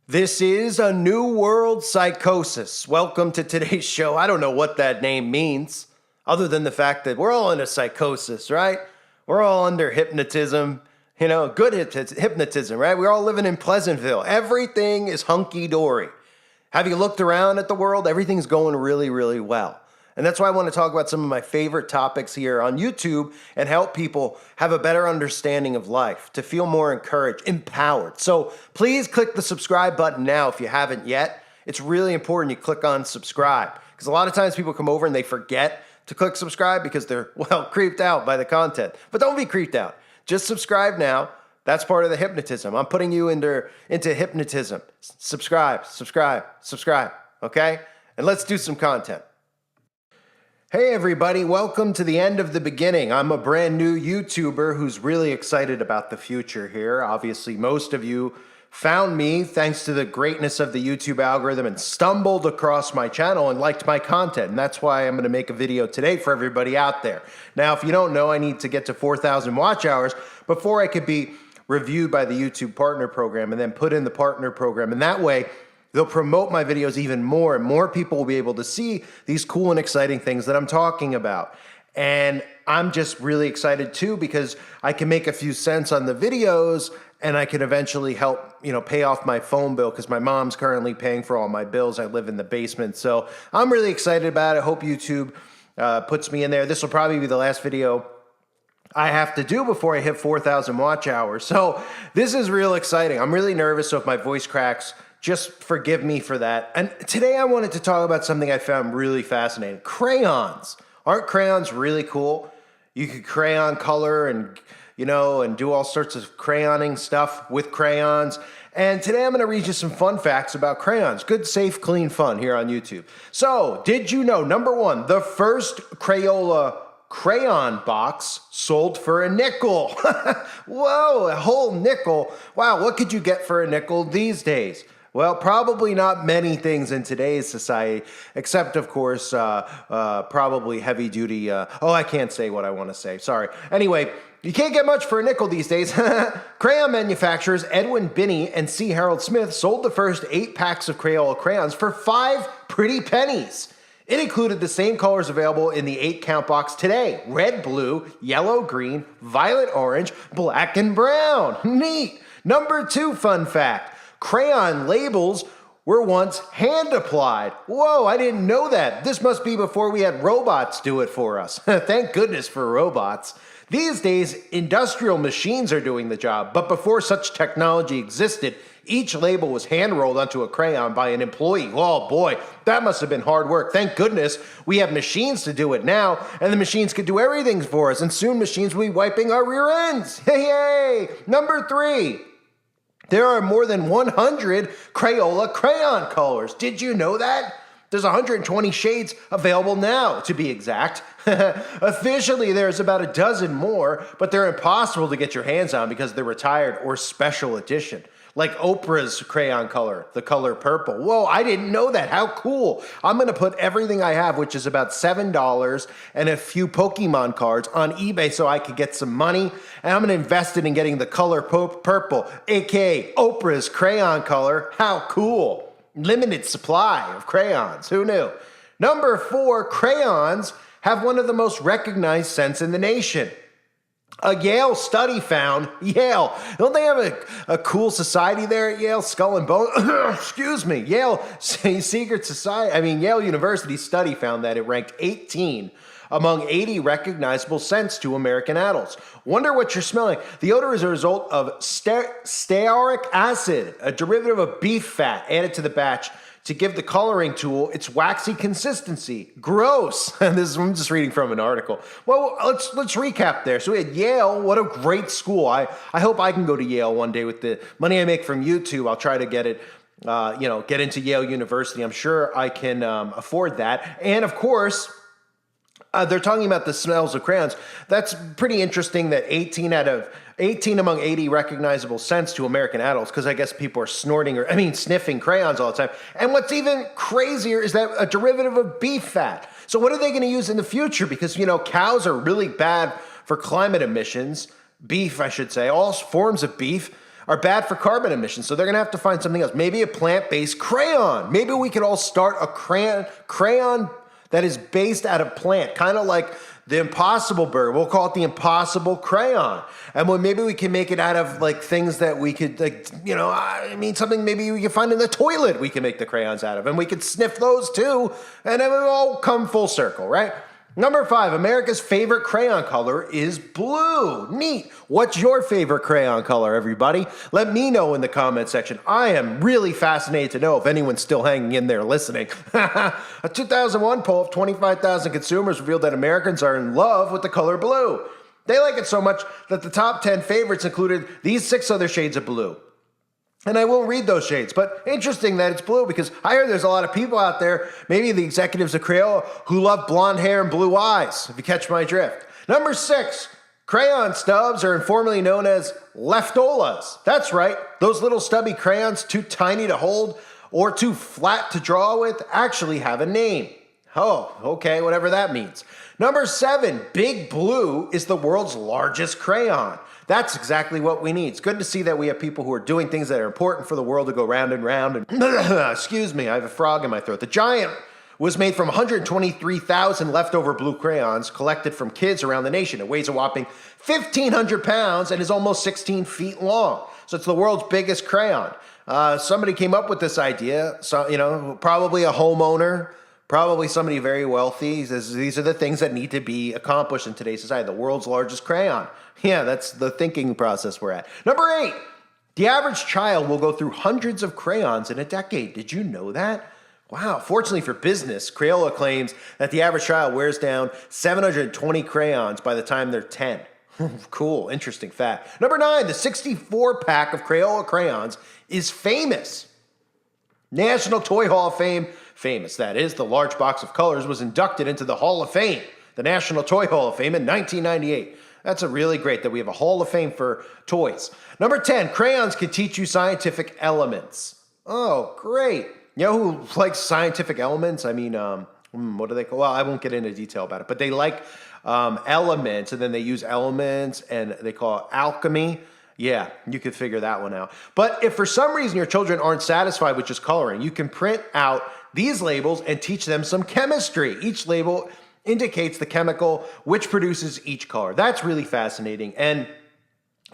This is a new World Psychosis. Welcome to today's show. I don't know what that name means, other than the fact that we're all in a psychosis, right? We're all under hypnotism, good hypnotism, right? We're all living in Pleasantville. Everything is hunky-dory. Have you looked around at the world? Everything's going really, really well. And that's why I want to talk about some of my favorite topics here on YouTube and help people have a better understanding of life, to feel more encouraged, empowered. So please click the subscribe button now if you haven't yet. It's really important you click on subscribe, because a lot of times people come over and they forget to click subscribe because they're, creeped out by the content. But don't be creeped out. Just subscribe now. That's part of the hypnotism. I'm putting you into hypnotism. Subscribe, okay? And let's do some content. Hey everybody, welcome to the end of the beginning. I'm a brand new YouTuber who's really excited about the future here. Obviously, most of you found me thanks to the greatness of the YouTube algorithm and stumbled across my channel and liked my content. And that's why I'm going to make a video today for everybody out there. Now, if you don't know, I need to get to 4,000 watch hours before I could be reviewed by the YouTube Partner Program and then put in the Partner Program. And that way, they'll promote my videos even more, and more people will be able to see these cool and exciting things that I'm talking about. And I'm just really excited too, because I can make a few cents on the videos and I can eventually help, pay off my phone bill, because my mom's currently paying for all my bills. I live in the basement. So I'm really excited about it. Hope YouTube puts me in there. This will probably be the last video I have to do before I hit 4,000 watch hours. So this is real exciting. I'm really nervous, so if my voice cracks, just forgive me for that. And today I wanted to talk about something I found really fascinating. Crayons. Aren't crayons really cool? You could crayon color and, and do all sorts of crayoning stuff with crayons. And today I'm going to read you some fun facts about crayons. Good, safe, clean fun here on YouTube. So, did you know, number one, the first Crayola crayon box sold for a nickel? Whoa, a whole nickel. Wow, what could you get for a nickel these days? Well, probably not many things in today's society, except, of course, probably heavy-duty. I can't say what I want to say. Sorry. Anyway, you can't get much for a nickel these days. Crayon manufacturers Edwin Binney and C. Harold Smith sold the first 8 packs of Crayola crayons for 5 pretty pennies. It included the same colors available in the 8-count box today: red, blue, yellow, green, violet, orange, black, and brown. Neat. Number 2 fun fact. Crayon labels were once hand applied. Whoa, I didn't know that. This must be before we had robots do it for us. Thank goodness for robots. These days, industrial machines are doing the job, but before such technology existed, each label was hand rolled onto a crayon by an employee. Oh boy, that must have been hard work. Thank goodness we have machines to do it now, and the machines can do everything for us, and soon machines will be wiping our rear ends. Hey! Number 3. There are more than 100 Crayola crayon colors. Did you know that? There's 120 shades available now, to be exact. Officially, there's about a dozen more, but they're impossible to get your hands on because they're retired or special edition. Like Oprah's crayon color, the color purple. Whoa, I didn't know that. How cool. I'm going to put everything I have, which is about $7 and a few Pokemon cards, on eBay so I could get some money. And I'm going to invest it in getting the color purple, aka Oprah's crayon color. How cool. Limited supply of crayons. Who knew? Number 4, crayons have one of the most recognized scents in the nation. A Yale study found, Yale, don't they have a cool society there at Yale, Skull and Bone? Excuse me, Yale University study found that it ranked 18 among 80 recognizable scents to American adults. Wonder what you're smelling. The odor is a result of stearic acid, a derivative of beef fat added to the batch to give the coloring tool its waxy consistency. Gross. I'm just reading from an article. Well, let's recap there. So we had Yale. What a great school. I hope I can go to Yale one day with the money I make from YouTube. I'll try to get it, get into Yale University. I'm sure I can afford that. And of course, they're talking about the smells of crayons. That's pretty interesting that 18 among 80 recognizable scents to American adults, because I guess people are sniffing crayons all the time. And what's even crazier is that a derivative of beef fat. So what are they going to use in the future? Because, cows are really bad for climate emissions. Beef, I should say, all forms of beef. are bad for carbon emissions, so they're going to have to find something else. Maybe a plant-based crayon. Maybe we could all start a crayon that is based out of plant, kind of like the Impossible Burger. We'll call it the Impossible Crayon. And maybe we can make it out of like things that we could, like, something maybe we can find in the toilet we can make the crayons out of. And we could sniff those too, and then it will all come full circle, right? Number 5, America's favorite crayon color is blue. Neat. What's your favorite crayon color, everybody? Let me know in the comment section. I am really fascinated to know if anyone's still hanging in there listening. A 2001 poll of 25,000 consumers revealed that Americans are in love with the color blue. They like it so much that the top 10 favorites included these 6 other shades of blue. And I won't read those shades, but interesting that it's blue because I hear there's a lot of people out there, maybe the executives of Crayola, who love blonde hair and blue eyes, if you catch my drift. Number 6, crayon stubs are informally known as leftolas. That's right, those little stubby crayons too tiny to hold or too flat to draw with actually have a name. Oh, okay, whatever that means. Number 7, Big Blue is the world's largest crayon. That's exactly what we need. It's good to see that we have people who are doing things that are important for the world to go round and round. And excuse me, I have a frog in my throat. The Giant was made from 123,000 leftover blue crayons collected from kids around the nation. It weighs a whopping 1,500 pounds and is almost 16 feet long. So it's the world's biggest crayon. Somebody came up with this idea. So, probably a homeowner, probably somebody very wealthy. He says, these are the things that need to be accomplished in today's society. The world's largest crayon. Yeah, that's the thinking process we're at. Number 8, the average child will go through hundreds of crayons in a decade. Did you know that? Wow. Fortunately for business, Crayola claims that the average child wears down 720 crayons by the time they're 10. Cool. Interesting fact. Number 9, the 64-pack of Crayola crayons is famous. National Toy Hall of Fame, famous that is, the large box of colors was inducted into the Hall of Fame, the National Toy Hall of Fame in 1998. That's a really great that we have a Hall of Fame for toys. Number 10, crayons can teach you scientific elements. Oh, great. You know who likes scientific elements? I mean, what do they call? Well, I won't get into detail about it, but they like elements, and then they use elements, and they call it alchemy. Yeah, you could figure that one out. But if for some reason your children aren't satisfied with just coloring, you can print out these labels and teach them some chemistry. Each label indicates the chemical which produces each color. That's really fascinating. And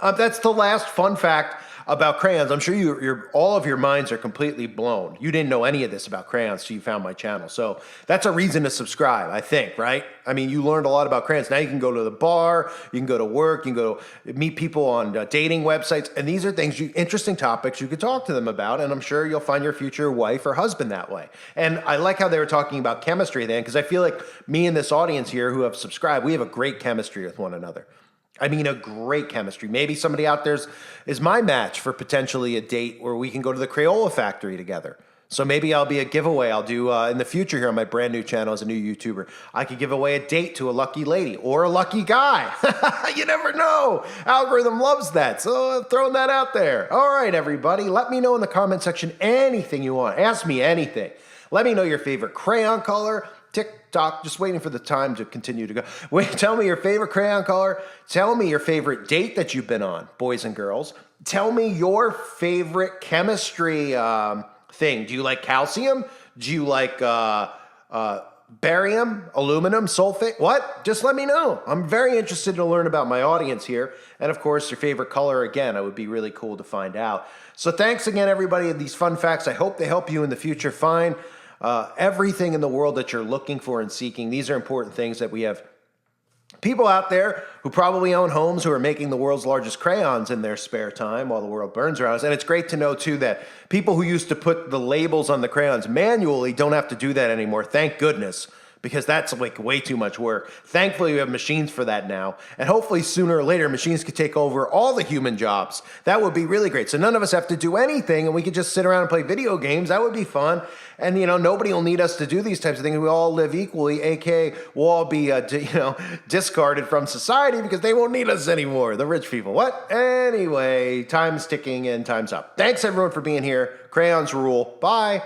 that's the last fun fact about crayons. I'm sure all of your minds are completely blown. You didn't know any of this about crayons till you found my channel. So that's a reason to subscribe, I think, right? I mean, you learned a lot about crayons. Now you can go to the bar, you can go to work, you can go meet people on dating websites. And these are things, interesting topics you could talk to them about. And I'm sure you'll find your future wife or husband that way. And I like how they were talking about chemistry then, because I feel like me and this audience here who have subscribed, we have a great chemistry with one another. I mean, a great chemistry. Maybe somebody out there is my match for potentially a date where we can go to the Crayola factory together. So maybe I'll be a giveaway I'll do in the future here on my brand new channel as a new YouTuber. I could give away a date to a lucky lady or a lucky guy. You never know. Algorithm loves that. So I'm throwing that out there. All right, everybody. Let me know in the comment section anything you want. Ask me anything. Let me know your favorite crayon color. TikTok, just waiting for the time to continue to go. Wait, tell me your favorite crayon color. Tell me your favorite date that you've been on, boys and girls. Tell me your favorite chemistry thing. Do you like calcium? Do you like barium, aluminum, sulfate? What? Just let me know. I'm very interested to learn about my audience here. And of course, your favorite color, again, it would be really cool to find out. So thanks again, everybody, these fun facts. I hope they help you in the future find everything in the world that you're looking for and seeking. These are important things that we have people out there who probably own homes who are making the world's largest crayons in their spare time while the world burns around us. And it's great to know, too, that people who used to put the labels on the crayons manually don't have to do that anymore. Thank goodness, because that's like way too much work. Thankfully, we have machines for that now. And hopefully sooner or later, machines could take over all the human jobs. That would be really great. So none of us have to do anything and we could just sit around and play video games. That would be fun. And, nobody will need us to do these types of things. We all live equally, aka we'll all be, discarded from society because they won't need us anymore. The rich people. What? Anyway, time's ticking and time's up. Thanks, everyone, for being here. Crayons rule. Bye.